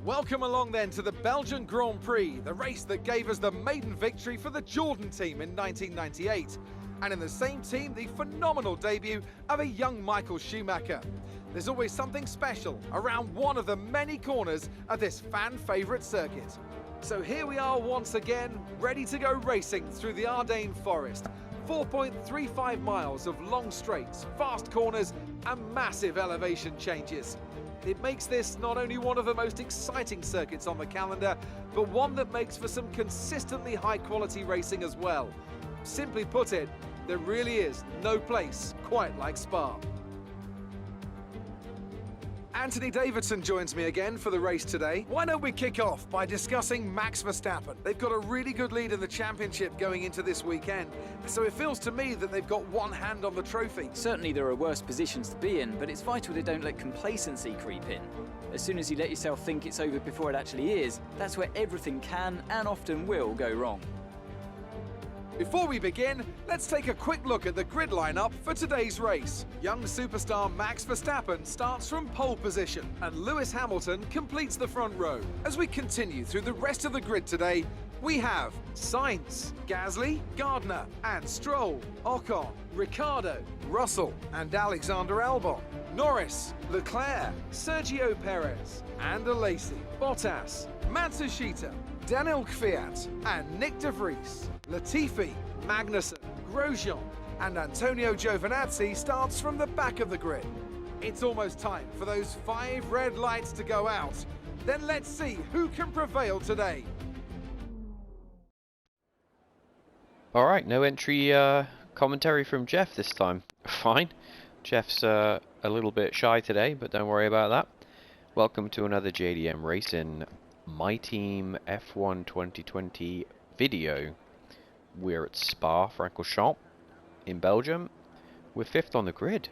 Welcome along then to the Belgian Grand Prix, the race that gave us the maiden victory for the Jordan team in 1998. And in the same team, the phenomenal debut of a young Michael Schumacher. There's always something special around one of the many corners of this fan favourite circuit. So here we are once again, ready to go racing through the Ardennes forest. 4.35 miles of long straights, fast corners and massive elevation changes. It makes this not only one of the most exciting circuits on the calendar, but one that makes for some consistently high quality racing as well. Simply put it, there really is no place quite like Spa. Anthony Davidson joins me again for the race today. Why don't we kick off by discussing Max Verstappen? They've got a really good lead in the championship going into this weekend, so it feels to me that they've got one hand on the trophy. Certainly there are worse positions to be in, but it's vital they don't let complacency creep in. As soon as you let yourself think it's over before it actually is, that's where everything can and often will go wrong. Before we begin, let's take a quick look at the grid lineup for today's race. Young superstar Max Verstappen starts from pole position and Lewis Hamilton completes the front row. As we continue through the rest of the grid today, we have Sainz, Gasly, Gardner and Stroll, Ocon, Ricciardo, Russell and Alexander Albon, Norris, Leclerc, Sergio Perez and Alesi, Bottas, Matsushita, Daniel Kvyat and Nick de Vries, Latifi, Magnussen, Grosjean and Antonio Giovinazzi starts from the back of the grid. It's almost time for those 5 red lights to go out. Then let's see who can prevail today. Alright, no entry commentary from Jeff this time. Fine. Jeff's a little bit shy today, but don't worry about that. Welcome to another JDM Racing My Team F1 2020 video. We're at Spa-Francorchamps in Belgium. We're 5th on the grid.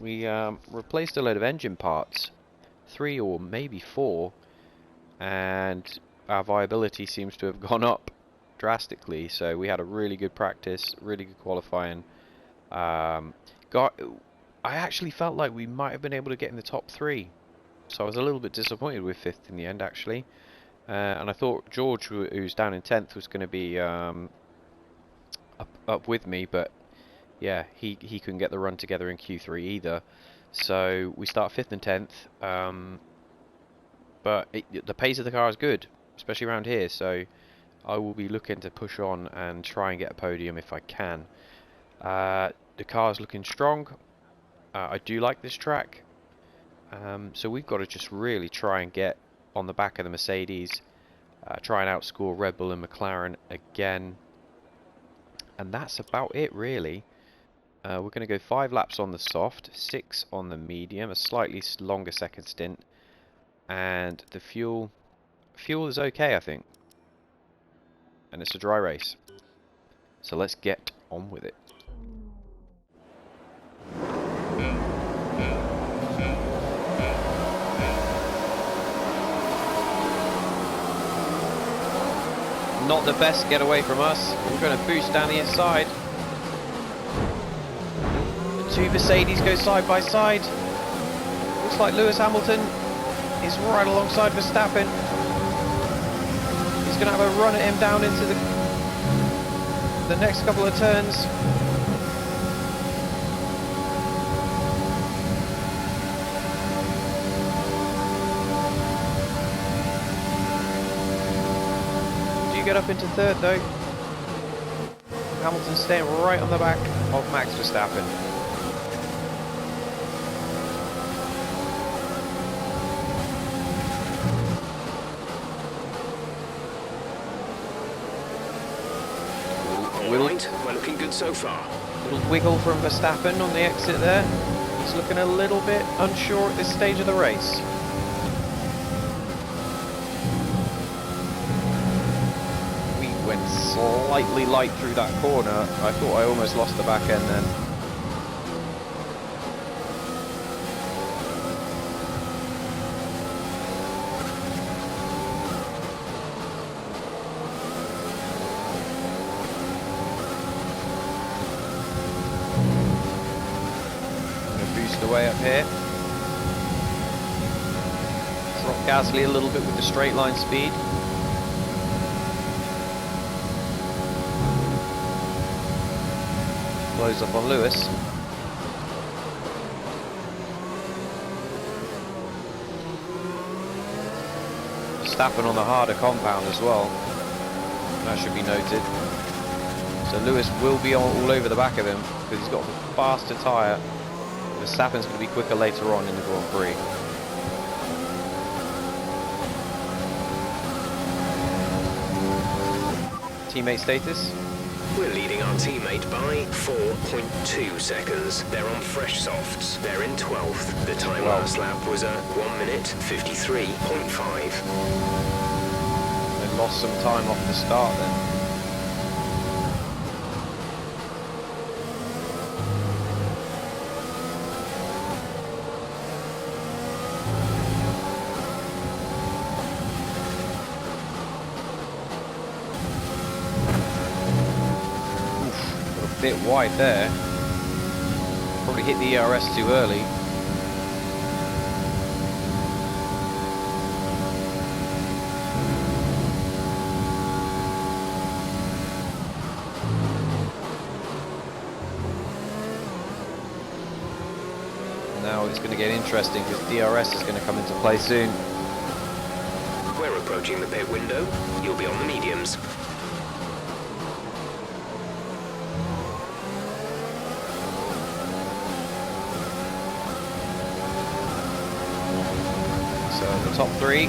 We replaced a load of engine parts, 3 or maybe 4, and our viability seems to have gone up drastically. So we had a really good practice, really good qualifying. I actually felt like we might have been able to get in the top 3. So I was a little bit disappointed with 5th in the end, actually. And I thought George, who's down in 10th, was going to be up with me. But yeah, he couldn't get the run together in Q3 either. So we start 5th and 10th. But the pace of the car is good, especially around here. So I will be looking to push on and try and get a podium if I can. The car's looking strong. I do like this track. So we've got to just really try and get on the back of the Mercedes, try and outscore Red Bull and McLaren again, and that's about it really. We're going to go 5 laps on the soft, 6 on the medium, a slightly longer second stint, and the fuel is okay, I think, and it's a dry race, so let's get on with it. Not the best getaway from us. We're going to boost down the inside. The 2 Mercedes go side by side. Looks like Lewis Hamilton is right alongside Verstappen. He's going to have a run at him down into the next couple of turns. Get up into 3rd though. Hamilton staying right on the back of Max Verstappen. We're looking good so far. Little wiggle from Verstappen on the exit there. He's looking a little bit unsure at this stage of the race. Went slightly light through that corner. I thought I almost lost the back end then. Gonna boost away up here. Drop Gasly a little bit with the straight line speed. Close up on Lewis. Verstappen on the harder compound as well. That should be noted. So Lewis will be all over the back of him because he's got a faster tyre. Verstappen's going to be quicker later on in the Grand Prix. Teammate status? We're leading our teammate by 4.2 seconds. They're on fresh softs. They're in 12th. The time last lap was a 1 minute 53.5. They lost some time off the start then. Bit wide there. Probably hit the ERS too early. Now it's going to get interesting because DRS is going to come into play soon. We're approaching the pit window. You'll be on the mediums. Top three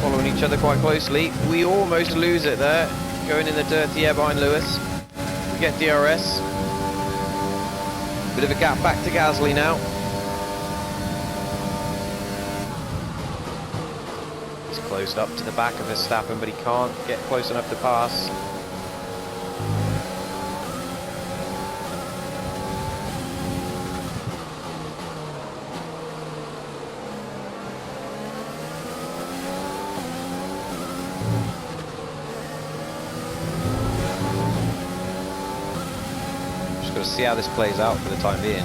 following each other quite closely. We almost lose it there, going in the dirty air behind Lewis. We get DRS. Bit of a gap back to Gasly now. He's closed up to the back of Verstappen, but he can't get close enough to pass. See how this plays out for the time being.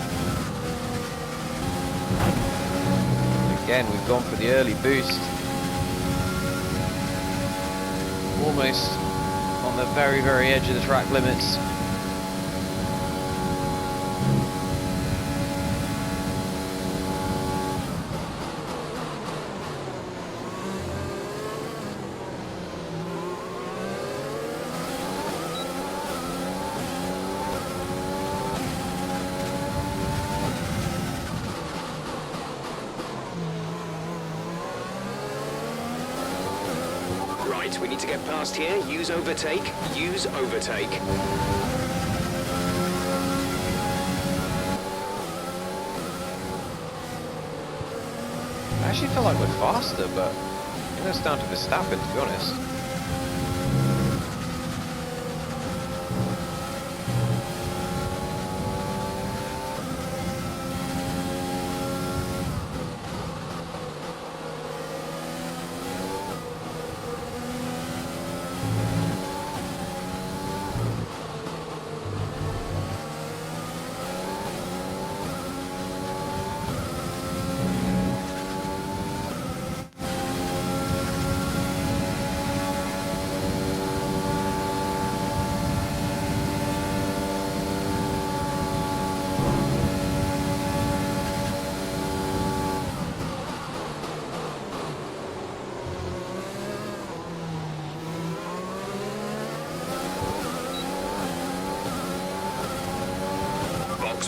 Again, we've gone for the early boost. Almost on the very, very edge of the track limits. We need to get past here. Use overtake. Use overtake. I actually feel like we're faster, but I think that's down to Verstappen, to be honest.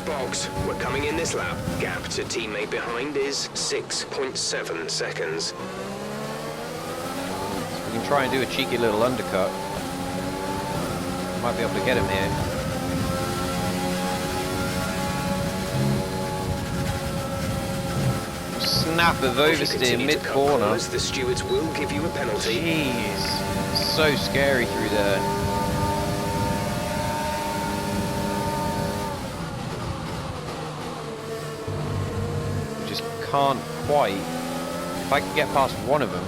Box. We're coming in this lap. Gap to teammate behind is 6.7 seconds. We can try and do a cheeky little undercut. Might be able to get him here. Snap of oversteer mid-corner. The stewards will give you a penalty. Jeez, so scary through there. Can't quite. If I can get past one of them,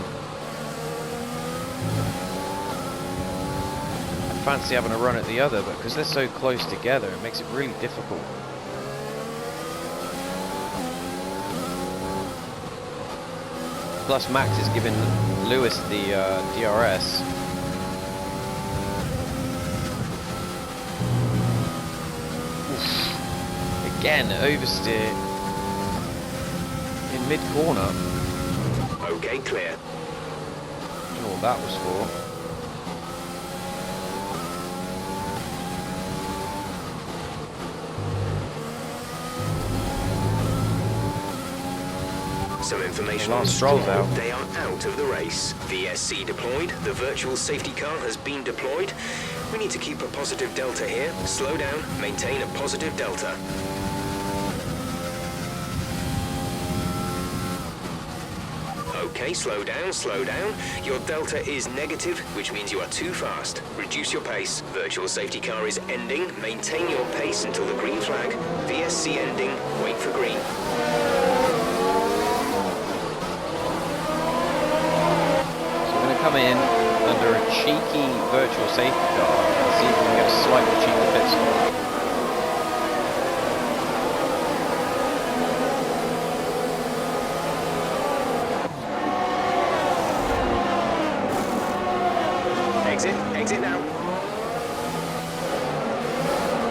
I fancy having a run at the other, but because they're so close together, it makes it really difficult. Plus Max is giving Lewis the DRS. Oof. Again, oversteer in mid-corner. Okay, clear. Don't know what that was for. Some information Well, on Stroll's Stroll. out. They are out of the race. VSC deployed. The virtual safety car has been deployed. We need to keep a positive delta here. Slow down. Maintain a positive delta. Okay, slow down, slow down. Your delta is negative, which means you are too fast. Reduce your pace. Virtual safety car is ending. Maintain your pace until the green flag. VSC ending. Wait for green. Come in under a cheeky virtual safety car and see if we can get a slightly cheaper pit stop. Exit now.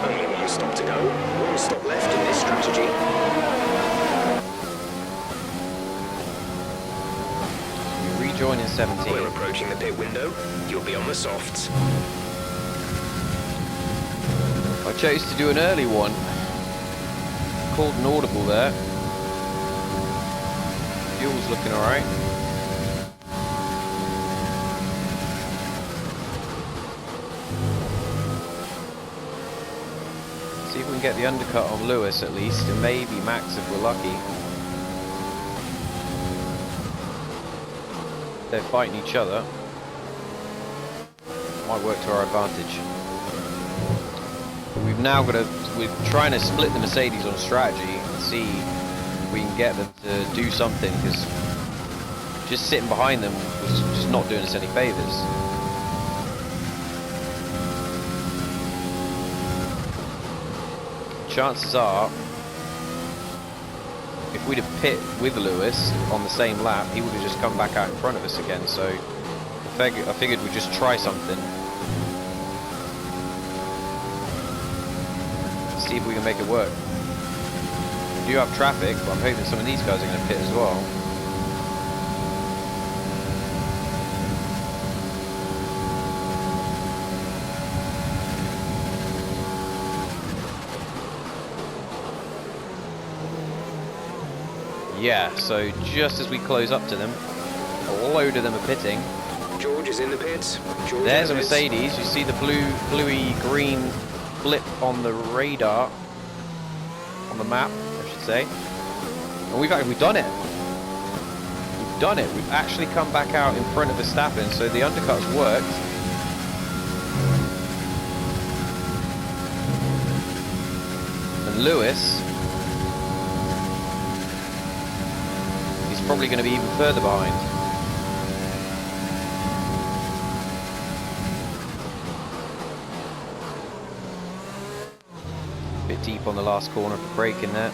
Only one stop to go. One stop left in this strategy. Rejoin in 17. We're approaching the pit window. You'll be on the softs. I chose to do an early one. Called an audible there. Fuel's looking alright. See if we can get the undercut on Lewis at least, and maybe Max if we're lucky. They're fighting each other. Might work to our advantage. But we've now got to, we're trying to split the Mercedes on strategy and see if we can get them to do something, because just sitting behind them was just not doing us any favours. Chances are, if we'd have pit with Lewis on the same lap, he would have just come back out in front of us again. So I figured we'd just try something. See if we can make it work. We do have traffic, but I'm hoping some of these guys are going to pit as well. Yeah, so just as we close up to them, a load of them are pitting. George is in the pits. George There's a in the pits. Mercedes. You see the bluey-green blip on the radar, on the map, I should say. And we've done it. We've done it. We've actually come back out in front of Verstappen, so the undercut's worked. And Lewis is probably going to be even further behind. Bit deep on the last corner for braking there.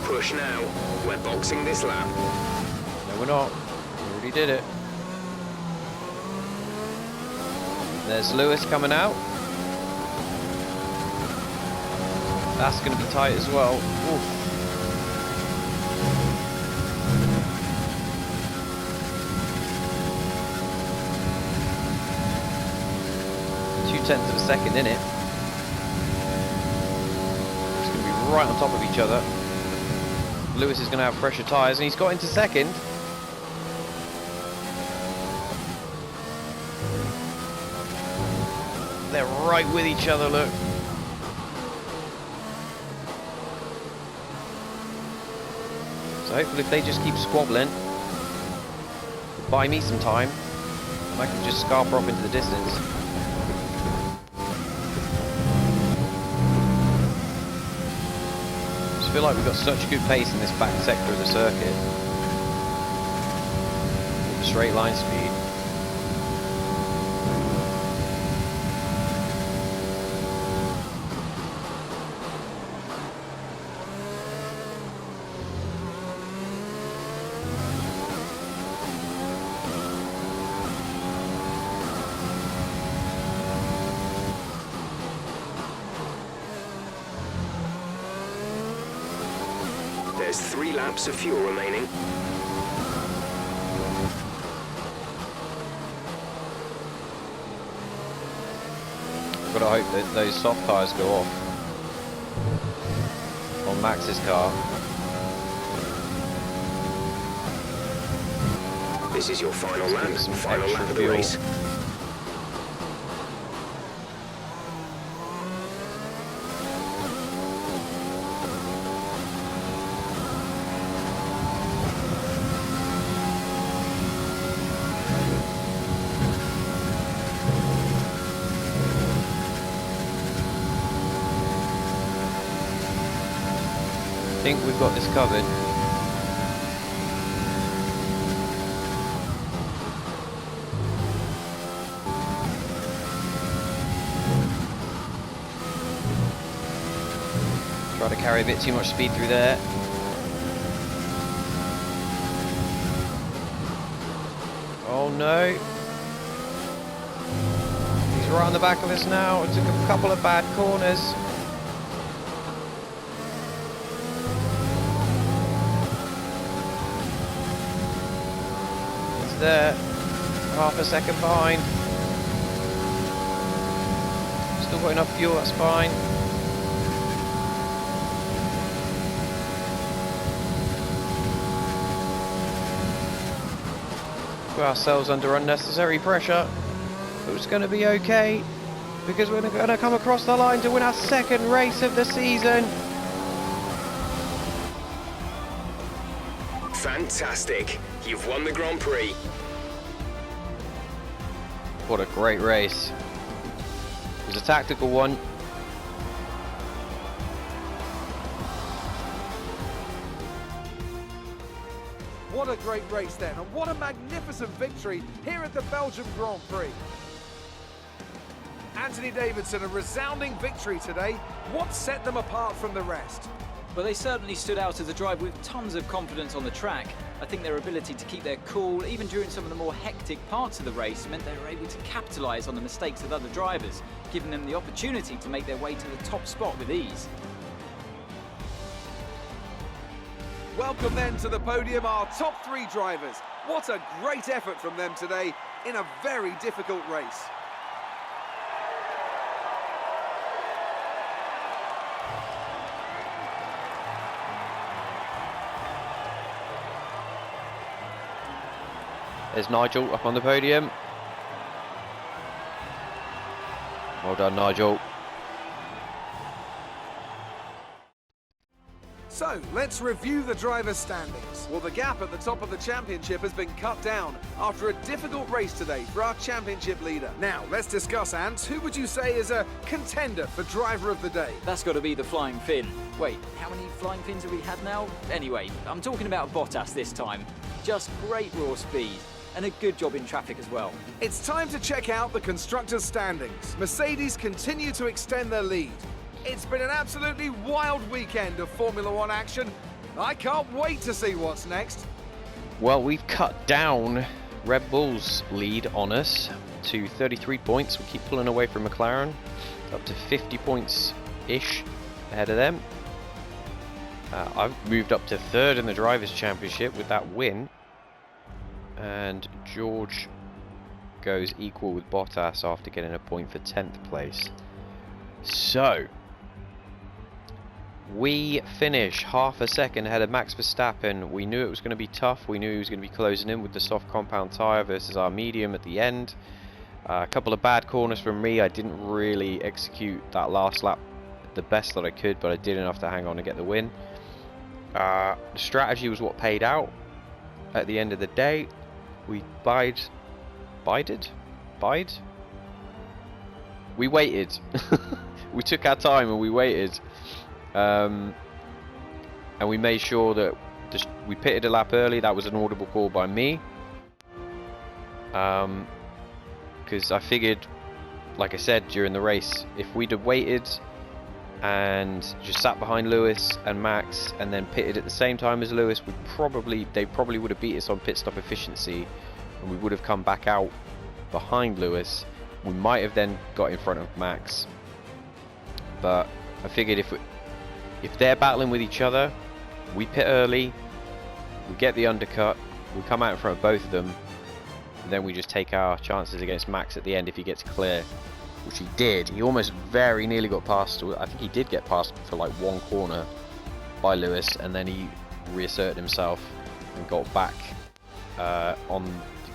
Push now. We're boxing this lap. No, we're not. We already did it. There's Lewis coming out. That's going to be tight as well. Oof. Tenths of a second in it. It's going to be right on top of each other. Lewis is going to have fresher tyres, and he's got into second. They're right with each other, look. So hopefully if they just keep squabbling, buy me some time, and I can just scarper off into the distance. I feel like we've got such good pace in this back sector of the circuit with the straight line speed. There's 3 laps of fuel remaining. Gotta hope that those soft tyres go off on Max's car. This is your final lap, some final extra lap of the fuel. race. I think we've got this covered. Try to carry a bit too much speed through there. Oh no. He's right on the back of us now. It took a couple of bad corners. There, half a second behind. Still got enough fuel, that's fine. Put ourselves under unnecessary pressure, but it's going to be okay because we're going to come across the line to win our 2nd race of the season. Fantastic. You've won the Grand Prix. What a great race. It was a tactical one. What a great race then, and what a magnificent victory here at the Belgium Grand Prix. Anthony Davidson, a resounding victory today. What set them apart from the rest? Well, they certainly stood out as a drive with tons of confidence on the track. I think their ability to keep their cool, even during some of the more hectic parts of the race, meant they were able to capitalise on the mistakes of other drivers, giving them the opportunity to make their way to the top spot with ease. Welcome then to the podium, our top 3 drivers. What a great effort from them today in a very difficult race. There's Nigel up on the podium. Well done, Nigel. So, let's review the drivers' standings. Well, the gap at the top of the championship has been cut down after a difficult race today for our championship leader. Now, let's discuss, Ant. Who would you say is a contender for driver of the day? That's got to be the Flying Finn. Wait, how many Flying Fins have we had now? Anyway, I'm talking about Bottas this time. Just great raw speed. And a good job in traffic as well. It's time to check out the constructors' standings. Mercedes continue to extend their lead. It's been an absolutely wild weekend of Formula One action. I can't wait to see what's next. Well, we've cut down Red Bull's lead on us to 33 points. We keep pulling away from McLaren, up to 50 points-ish ahead of them. I've moved up to 3rd in the Drivers' Championship with that win. And George goes equal with Bottas after getting a point for 10th place. So, we finish half a second ahead of Max Verstappen. We knew it was going to be tough. We knew he was going to be closing in with the soft compound tyre versus our medium at the end. A couple of bad corners from me. I didn't really execute that last lap the best that I could, but I did enough to hang on and get the win. The strategy was what paid out at the end of the day. We we waited. We took our time and we waited, and we made sure that we pitted a lap early. That was an audible call by me, because I figured, like I said during the race, if we'd have waited and just sat behind Lewis and Max and then pitted at the same time as Lewis, they probably would have beat us on pit stop efficiency, and we would have come back out behind Lewis. We might have then got in front of Max, but I figured if they're battling with each other we pit early, we get the undercut, we come out in front of both of them, and then we just take our chances against Max at the end if he gets clear, which he did. He almost very nearly got past. I think he did get past for like one corner by Lewis, and then he reasserted himself and got back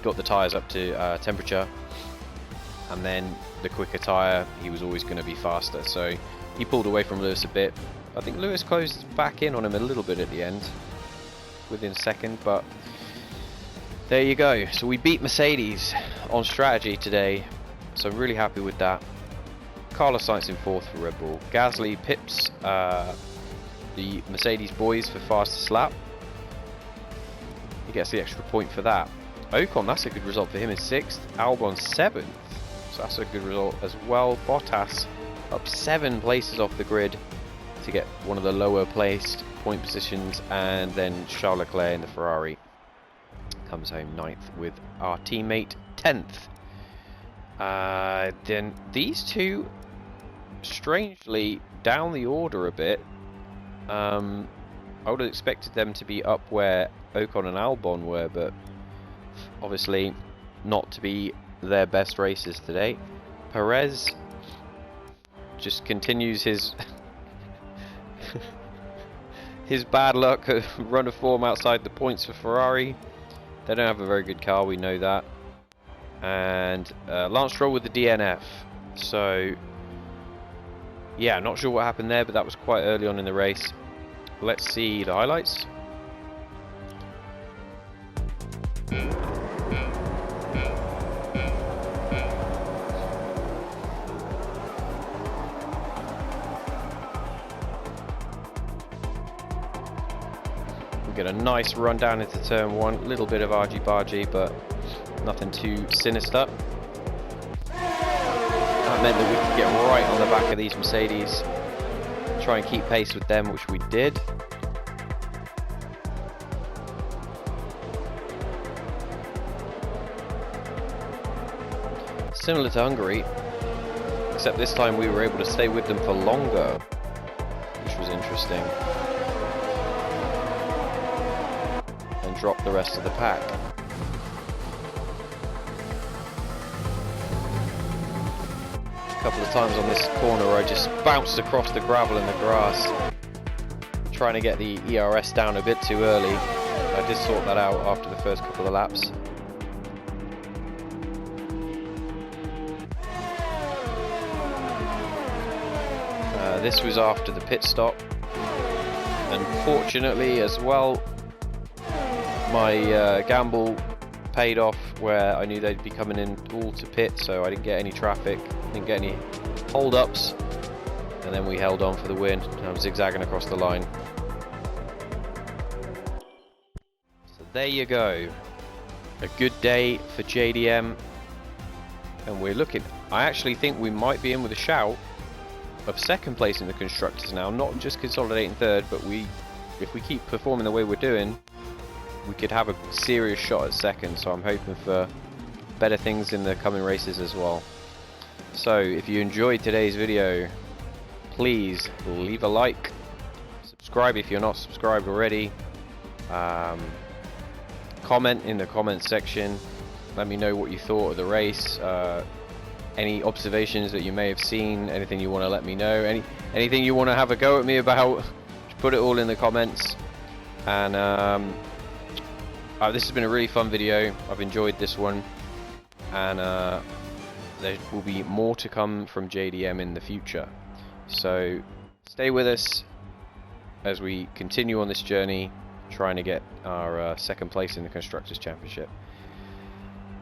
got the tyres up to temperature, and then the quicker tyre, he was always going to be faster, so he pulled away from Lewis a bit. I think Lewis closed back in on him a little bit at the end, within a second, but there you go. So we beat Mercedes on strategy today, so I'm really happy with that. Carlos Sainz in 4th for Red Bull. Gasly pips the Mercedes boys for fastest lap. He gets the extra point for that. Ocon, that's a good result for him, in 6th. Albon 7th, so that's a good result as well. Bottas up 7 places off the grid to get one of the lower placed point positions, and then Charles Leclerc in the Ferrari comes home 9th with our teammate 10th. Then these two, strangely, down the order a bit. I would have expected them to be up where Ocon and Albon were, but obviously not to be their best races today. Perez just continues his his bad luck, run of form outside the points for Ferrari. They don't have a very good car, we know that. And Lance Stroll with the DNF. So yeah, not sure what happened there, but that was quite early on in the race. Let's see the highlights. Get a nice run down into turn 1, little bit of argy-bargy, but nothing too sinister. That meant that we could get right on the back of these Mercedes, try and keep pace with them, which we did. Similar to Hungary, except this time we were able to stay with them for longer, which was interesting. Drop the rest of the pack. A couple of times on this corner I just bounced across the gravel and the grass, trying to get the ERS down a bit too early. I did sort that out after the first couple of laps. This was after the pit stop. Unfortunately as well, my gamble paid off, where I knew they'd be coming in all to pit, so I didn't get any traffic, didn't get any hold-ups, and then we held on for the win. I'm zigzagging across the line. So there you go. A good day for JDM, and we're looking, I actually think we might be in with a shout of 2nd place in the Constructors now, not just consolidating 3rd, but if we keep performing the way we're doing, we could have a serious shot at 2nd, so I'm hoping for better things in the coming races as well. So if you enjoyed today's video, please leave a like, subscribe if you're not subscribed already, comment in the comments section, let me know what you thought of the race, any observations that you may have seen, anything you want to let me know, anything you want to have a go at me about, just put it all in the comments. And this has been a really fun video. I've enjoyed this one, and there will be more to come from JDM in the future, so stay with us as we continue on this journey trying to get our 2nd place in the Constructors' Championship.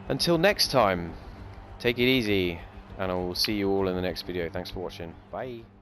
Until next time, take it easy, and I will see you all in the next video. Thanks for watching. Bye.